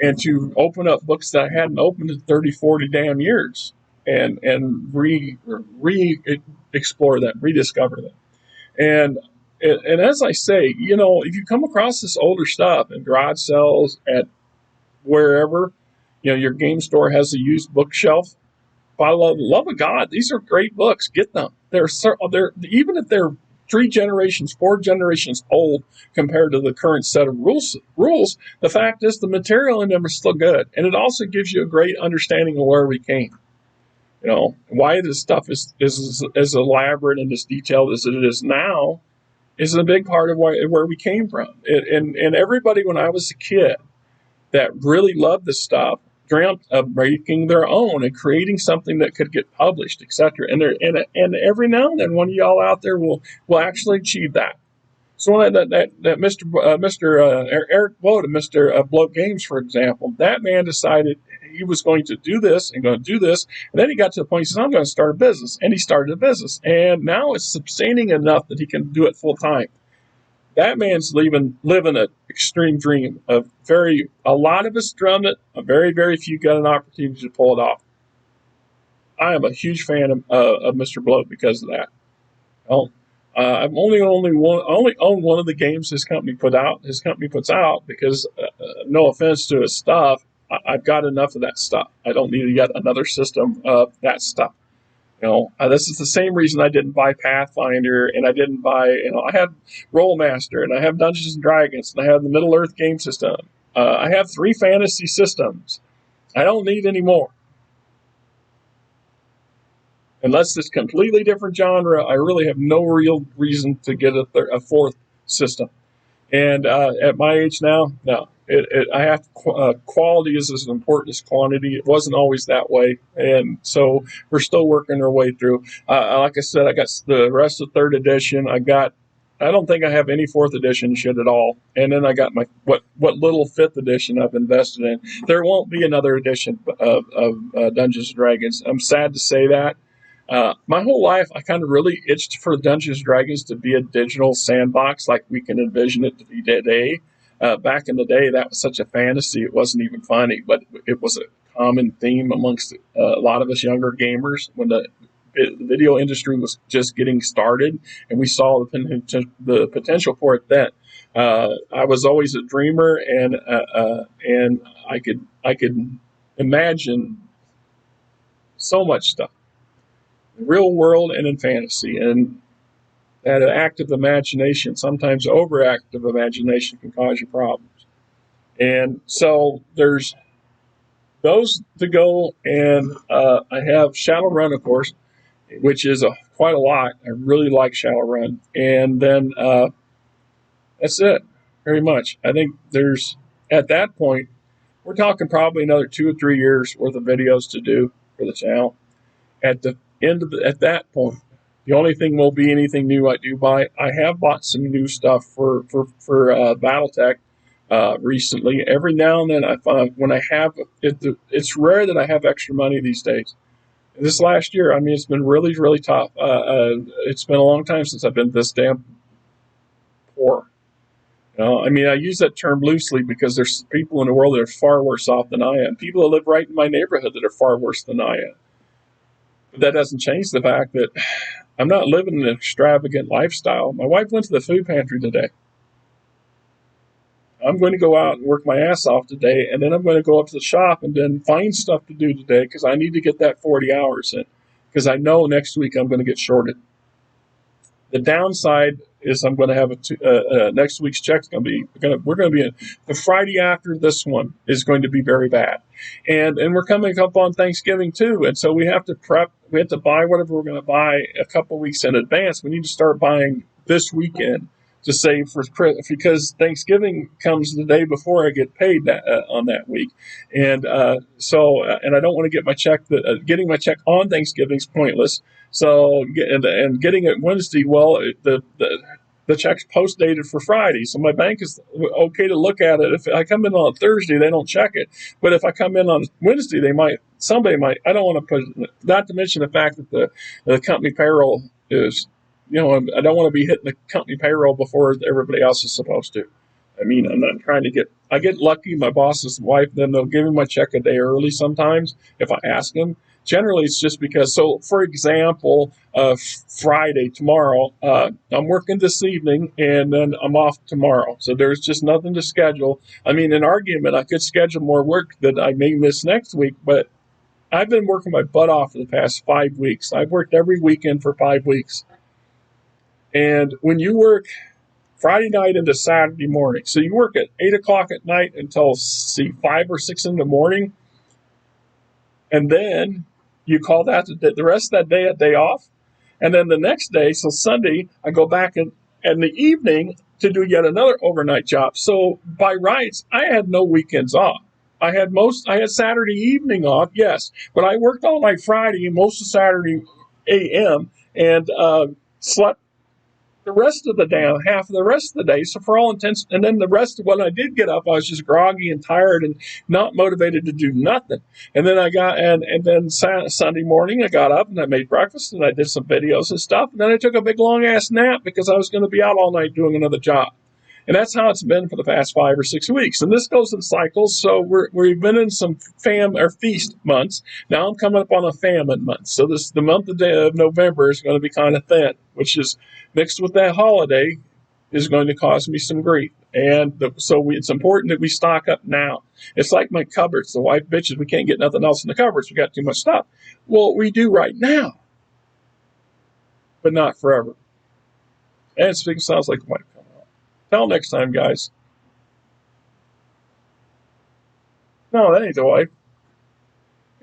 And to open up books that I hadn't opened in 30, 40 damn years and explore them, rediscover them. And as I say, if you come across this older stuff in garage sales at wherever, your game store has a used bookshelf, by the love of God, these are great books. Get them. They're even if they're 3 generations, 4 generations old compared to the current set of rules. The fact is the material in them is still good. And it also gives you a great understanding of where we came. Why this stuff is as elaborate and as detailed as it is now is a big part of where we came from. And everybody, when I was a kid, that really loved this stuff, dreamt of making their own and creating something that could get published, etc. And every now and then, one of y'all out there will actually achieve that. So that Mr. Eric Bloat of Mr. Bloat Games, for example, that man decided he was going to do this and going to do this, and then he got to the point he says, "I'm going to start a business," and he started a business, and now it's sustaining enough that he can do it full time. That man's living an extreme dream. A lot of us drum it. A very, very few got an opportunity to pull it off. I am a huge fan of Mr. Bloat because of that. I've only owned one of the games his company puts out because, no offense to his stuff, I've got enough of that stuff. I don't need yet another system of that stuff. This is the same reason I didn't buy Pathfinder, and I didn't buy, I had Rollmaster, and I have Dungeons and Dragons, and I have the Middle-earth game system. I have 3 fantasy systems. I don't need any more. Unless it's completely different genre, I really have no real reason to get a fourth system. And at my age now, no. I have quality is as important as quantity. It wasn't always that way, and so we're still working our way through. Like I said, I got the rest of third edition. I don't think I have any fourth edition shit at all. And then I got my what little fifth edition I've invested in. There won't be another edition of Dungeons and Dragons. I'm sad to say that. My whole life, I kind of really itched for Dungeons and Dragons to be a digital sandbox like we can envision it to be today. Back in the day, that was such a fantasy, it wasn't even funny, but it was a common theme amongst a lot of us younger gamers when the video industry was just getting started, and we saw the potential for it then. I was always a dreamer, and I could imagine so much stuff, real world and in fantasy, and that active imagination, sometimes overactive imagination, can cause you problems. And so there's those to go, and I have Shadowrun, of course, which is quite a lot. I really like Shadowrun, and then that's it, very much. I think there's at that point we're talking probably another 2 or 3 years worth of videos to do for the channel. At the end of at that point, the only thing will be anything new I do buy. I have bought some new stuff for BattleTech recently. Every now and then I find when I have it, it's rare that I have extra money these days. This last year, I mean, it's been really, really tough. It's been a long time since I've been this damn poor. I mean, I use that term loosely because there's people in the world that are far worse off than I am. People that live right in my neighborhood that are far worse than I am. But that doesn't change the fact that I'm not living an extravagant lifestyle. My wife went to the food pantry today. I'm going to go out and work my ass off today, and then I'm going to go up to the shop and then find stuff to do today because I need to get that 40 hours in because I know next week I'm going to get shorted. The downside is I'm going to have next week's check's going to be we're going to be the Friday after this one is going to be very bad, and we're coming up on Thanksgiving too, and so we have to prep. We have to buy whatever we're going to buy a couple weeks in advance. We need to start buying this weekend to save for because Thanksgiving comes the day before I get paid on that week, and and I don't want to get my check. Getting my check on Thanksgiving is pointless. So and getting it Wednesday, well, the check's post dated for Friday, so my bank is okay to look at it. If I come in on a Thursday, they don't check it, but if I come in on Wednesday, somebody might. I don't want to put. Not to mention the fact that the company payroll is. I don't want to be hitting the company payroll before everybody else is supposed to. I mean, I'm not trying to I get lucky. My boss's wife, then they'll give me my check a day early sometimes if I ask them. Generally, it's just because, so for example, Friday, tomorrow, I'm working this evening and then I'm off tomorrow. So there's just nothing to schedule. I mean, in argument, I could schedule more work that I may miss next week, but I've been working my butt off for the past 5 weeks. I've worked every weekend for 5 weeks. And when you work Friday night into Saturday morning, so you work at 8 o'clock at night until 5 or 6 in the morning, and then you call that the rest of that day a day off, and then the next day, so Sunday, I go back in the evening to do yet another overnight job. So by rights, I had no weekends off. I had Saturday evening off, yes, but I worked all night Friday and most of Saturday a.m. and slept the rest of the day, half of the rest of the day. So for all intents, and then the rest of when I did get up, I was just groggy and tired and not motivated to do nothing. And then then Sunday morning, I got up and I made breakfast and I did some videos and stuff. And then I took a big long ass nap because I was going to be out all night doing another job. And that's how it's been for the past 5 or 6 weeks. And this goes in cycles. So we've been in some feast months. Now I'm coming up on a famine month. So the month of November is going to be kind of thin, which is mixed with that holiday is going to cause me some grief. And it's important that we stock up now. It's like my cupboards. The wife bitches, we can't get nothing else in the cupboards. We got too much stuff. Well, we do right now, but not forever. And it sounds like the wife. Until next time, guys. No, that ain't the wife.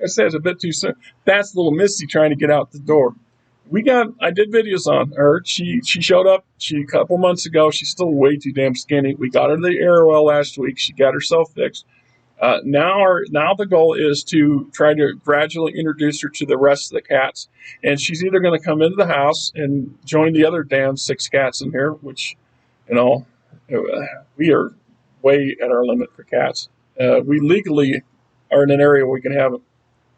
I said it's a bit too soon. That's little Missy trying to get out the door. I did videos on her. She showed up a couple months ago. She's still way too damn skinny. We got her the Airwell last week. She got herself fixed. Now the goal is to try to gradually introduce her to the rest of the cats, and she's either going to come into the house and join the other damn 6 cats in here, which, you know, we are way at our limit for cats. We legally are in an area where we can have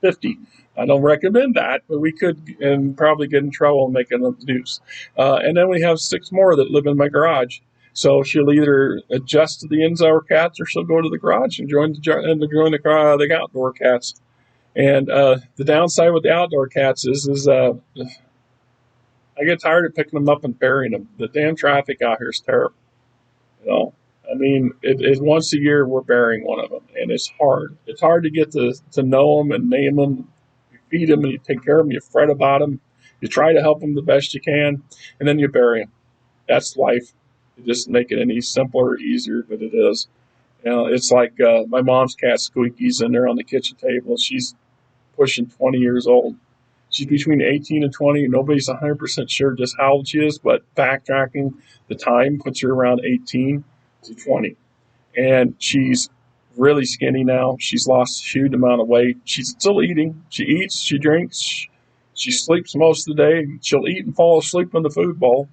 50. I don't recommend that, but we could and probably get in trouble and make enough news. And then we have 6 more that live in my garage. So she'll either adjust to the indoor cats, or she'll go to the garage and join the outdoor cats. And the downside with the outdoor cats is I get tired of picking them up and burying them. The damn traffic out here is terrible. You know, I mean, it's once a year we're burying one of them, and it's hard. It's hard to get to know them and name them. You feed them and you take care of them. You fret about them. You try to help them the best you can, and then you bury them. That's life. You just make it any simpler or easier, but it is. You know, it's like my mom's cat Squeaky's in there on the kitchen table. She's pushing 20 years old. She's between 18 and 20. Nobody's 100% sure just how old she is, but backtracking the time puts her around 18 to 20. And she's really skinny now. She's lost a huge amount of weight. She's still eating. She eats, she drinks, she sleeps most of the day. She'll eat and fall asleep in the food bowl.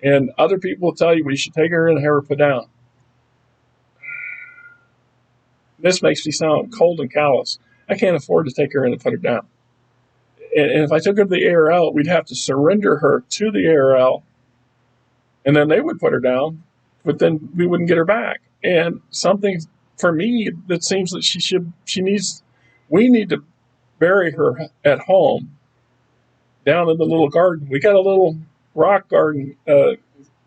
And other people will tell you we should take her in and have her put down. This makes me sound cold and callous. I can't afford to take her in and put her down. And if I took her to the ARL, we'd have to surrender her to the ARL, and then they would put her down, but then we wouldn't get her back. And something for me that seems that we need to bury her at home down in the little garden. We got a little rock garden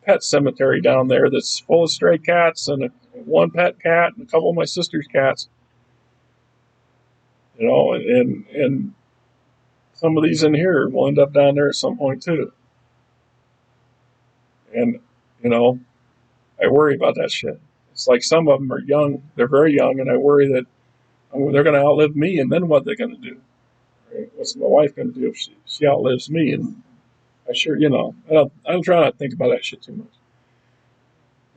pet cemetery down there that's full of stray cats and one pet cat and a couple of my sister's cats. You know, and some of these in here will end up down there at some point too. And, you know, I worry about that shit. It's like some of them are young, they're very young, and I worry that they're going to outlive me, and then what they're going to do? Right? What's my wife going to do if she outlives me? And I sure, you know, I don't try not to think about that shit too much.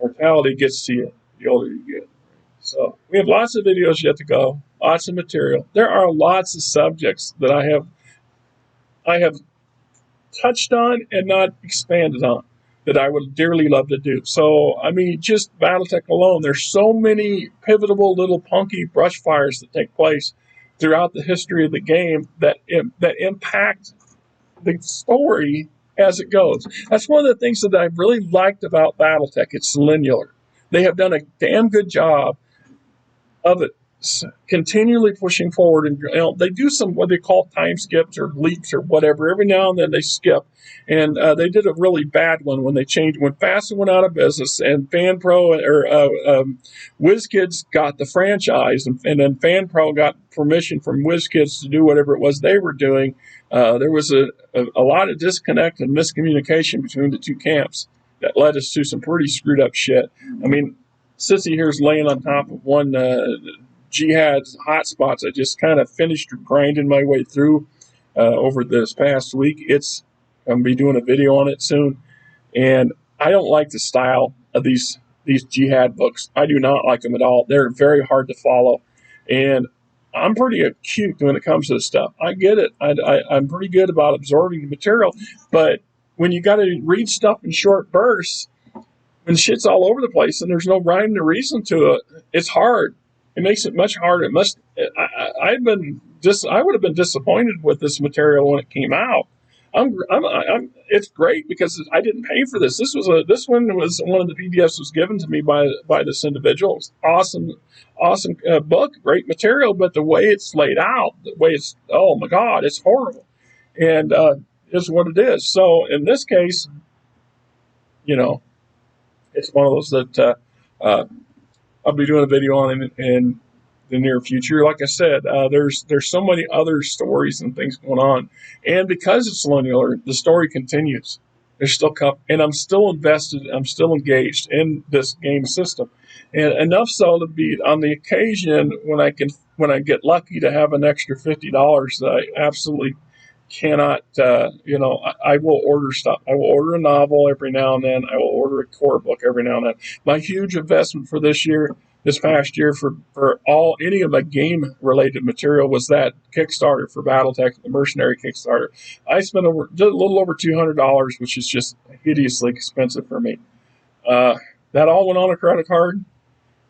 Mortality gets to you the older you get. So we have lots of videos yet to go, lots of material. There are lots of subjects that I have touched on and not expanded on that I would dearly love to do. So, I mean, just Battletech alone, there's so many pivotal little punky brush fires that take place throughout the history of the game that impact the story as it goes. That's one of the things that I've really liked about Battletech. It's linear. They have done a damn good job of it continually pushing forward, and you know, they do some what they call time skips or leaps or whatever. Every now and then they skip, and they did a really bad one when FASA went out of business, and FanPro or WizKids got the franchise, and then FanPro got permission from WizKids to do whatever it was they were doing. There was a lot of disconnect and miscommunication between the two camps that led us to some pretty screwed up shit. I mean, Sissy here's laying on top of one Jihad hotspots. I just kind of finished grinding my way through over this past week. I'm going to be doing a video on it soon, and I don't like the style of these Jihad books. I do not like them at all. They're very hard to follow, and I'm pretty acute when it comes to this stuff. I get it. I'm pretty good about absorbing the material, but when you got to read stuff in short bursts, when shit's all over the place and there's no rhyme or reason to it, it's hard. It makes it much harder. I would have been disappointed with this material when it came out. It's great because I didn't pay for this. This one was one of the PDFs was given to me by this individual. It's awesome book, great material, but the way it's laid out, oh my God, it's horrible, and it's what it is. So in this case, you know, it's one of those that I'll be doing a video on in the near future. Like I said, there's so many other stories and things going on, and because it's linear, the story continues. There's still and I'm still invested. I'm still engaged in this game system, and enough so to be on the occasion when I get lucky to have an extra $50 that I absolutely cannot. I will order stuff. I will order a novel every now and then. I will order a core book every now and then. My huge investment for this past year, for any of my game related material was that Kickstarter for BattleTech, the Mercenary Kickstarter. I spent just a little over $200, which is just hideously expensive for me. That all went on a credit card.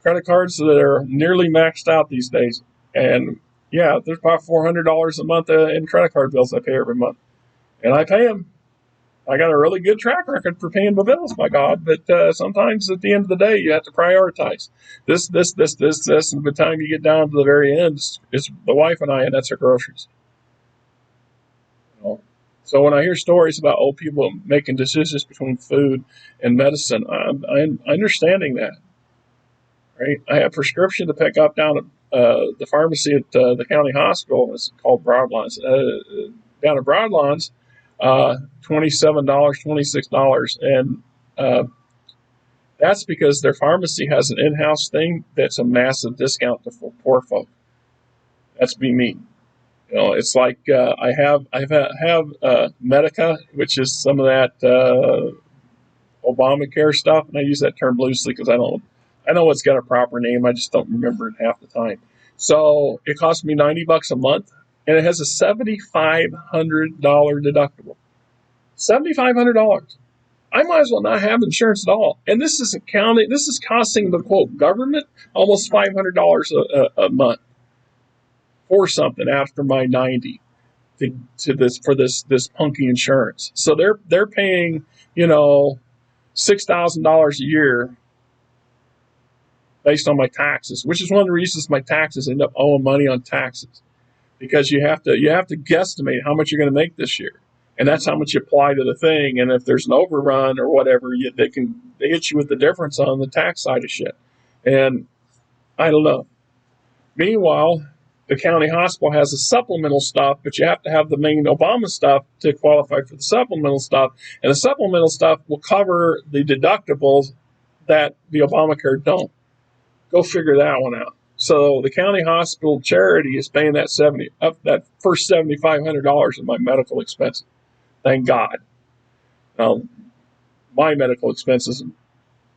Credit cards that are nearly maxed out these days, and yeah, there's about $400 a month in credit card bills I pay every month, and I pay them. I got a really good track record for paying my bills, by God. But sometimes at the end of the day, you have to prioritize this, and by the time you get down to the very end, it's the wife and I, and that's our groceries. You know? So when I hear stories about old people making decisions between food and medicine, I'm understanding that. Right? I have a prescription to pick up down at the pharmacy at the county hospital. It's called Broadlawns. Down at Broadlawns, $27, $26, and that's because their pharmacy has an in-house thing that's a massive discount for poor folk. That's me. You know, it's like I have Medica, which is some of that Obamacare stuff, and I use that term loosely because I know it's got a proper name. I just don't remember it half the time. So it costs me $90 a month, and it has a $7,500 deductible. $7,500. I might as well not have insurance at all. And this is costing the quote government almost $500 a month for something after my 90 to this punky insurance. So they're paying $6,000 a year based on my taxes, which is one of the reasons my taxes end up owing money on taxes, because you have to guesstimate how much you're going to make this year, and that's how much you apply to the thing. And if there's an overrun or whatever, they hit you with the difference on the tax side of shit. And I don't know. Meanwhile, the county hospital has a supplemental stuff, but you have to have the main Obama stuff to qualify for the supplemental stuff, and the supplemental stuff will cover the deductibles that the Obamacare don't. Go figure that one out. So the county hospital charity is paying that first $7,500 of my medical expenses. Thank God. Now, my medical expenses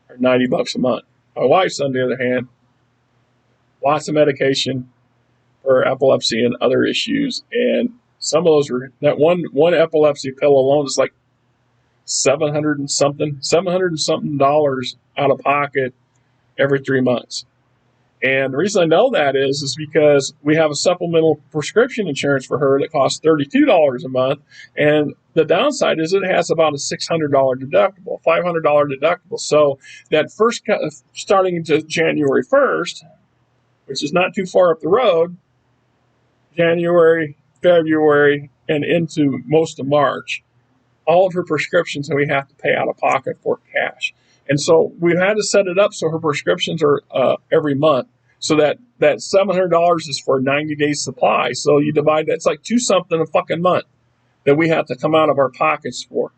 are $90 a month. My wife's, on the other hand, lots of medication for epilepsy and other issues, and some of those that one epilepsy pill alone is like $700 and something out of pocket every 3 months. And the reason I know that is because we have a supplemental prescription insurance for her that costs $32 a month. And the downside is it has about a $600 deductible, $500 deductible. So that starting into January 1st, which is not too far up the road, January, February, and into most of March, all of her prescriptions we have to pay out of pocket for cash. And so we've had to set it up so her prescriptions are every month. So that $700 is for a 90-day supply. So you divide that, it's like $2 a fucking month that we have to come out of our pockets for.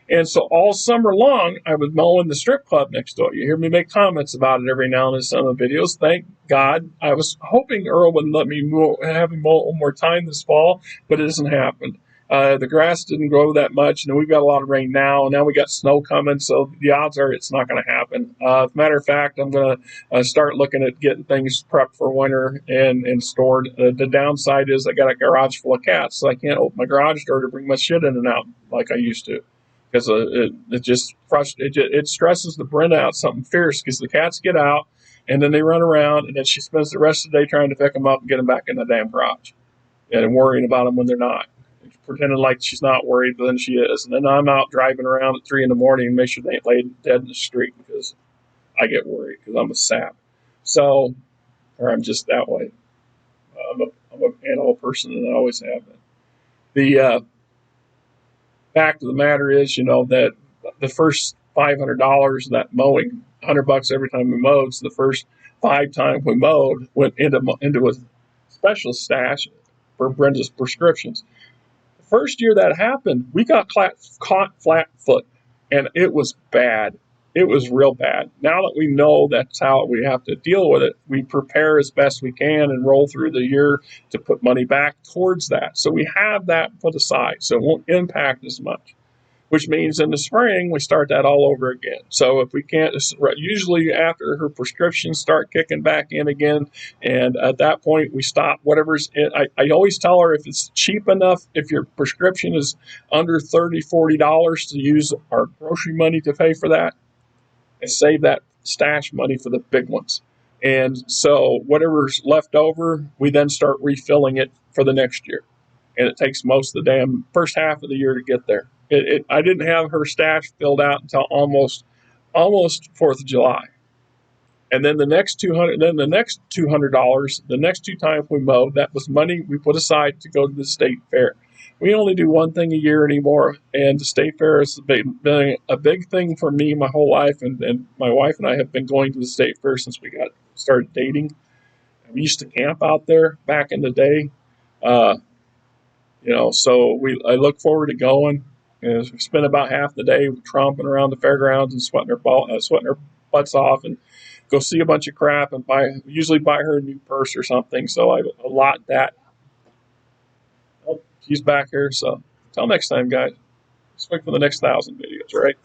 And so all summer long, I was mowing the strip club next door. You hear me make comments about it every now and then in some of the videos. Thank God. I was hoping Earl would let me have him mow one more time this fall, but it hasn't happened. The grass didn't grow that much, and we've got a lot of rain now, and now we got snow coming, so the odds are it's not going to happen. As a matter of fact, I'm going to start looking at getting things prepped for winter and stored. The downside is I got a garage full of cats, so I can't open my garage door to bring my shit in and out like I used to, because it stresses the Brenda out something fierce, because the cats get out, and then they run around, and then she spends the rest of the day trying to pick them up and get them back in the damn garage, and worrying about them when they're not. Pretending like she's not worried, but then she is. And then I'm out driving around at 3 a.m. and make sure they ain't laid dead in the street, because I get worried because I'm a sap. So, or I'm just that way. I'm an animal person, and I always have been. The fact of the matter is, that the first $500 of that mowing, $100 every time we mowed, so the first 5 times we mowed went into a special stash for Brenda's prescriptions. First year that happened, we got caught flat-foot. and it was bad. It was real bad. Now that we know that's how we have to deal with it, we prepare as best we can and roll through the year to put money back towards that. So we have that put aside, so it won't impact as much, which means in the spring we start that all over again. So if we can't, usually after her prescriptions start kicking back in again, and at that point we stop whatever's in. I always tell her if it's cheap enough, if your prescription is under $30-$40 to use our grocery money to pay for that, and save that stash money for the big ones. And so whatever's left over, we then start refilling it for the next year. And it takes most of the damn first half of the year to get there. I didn't have her stash filled out until almost 4th of July. And then the next $200, the next two times we mowed, that was money we put aside to go to the state fair. We only do one thing a year anymore, and the state fair has been a big thing for me my whole life, and my wife and I have been going to the state fair since we got started dating. We used to camp out there back in the day, so I look forward to going. We spend about half the day tromping around the fairgrounds and sweating our butts off, and go see a bunch of crap and usually buy her a new purse or something. So I allot that. Oh, she's back here. So until next time, guys. Let's wait for the next 1,000 videos, right?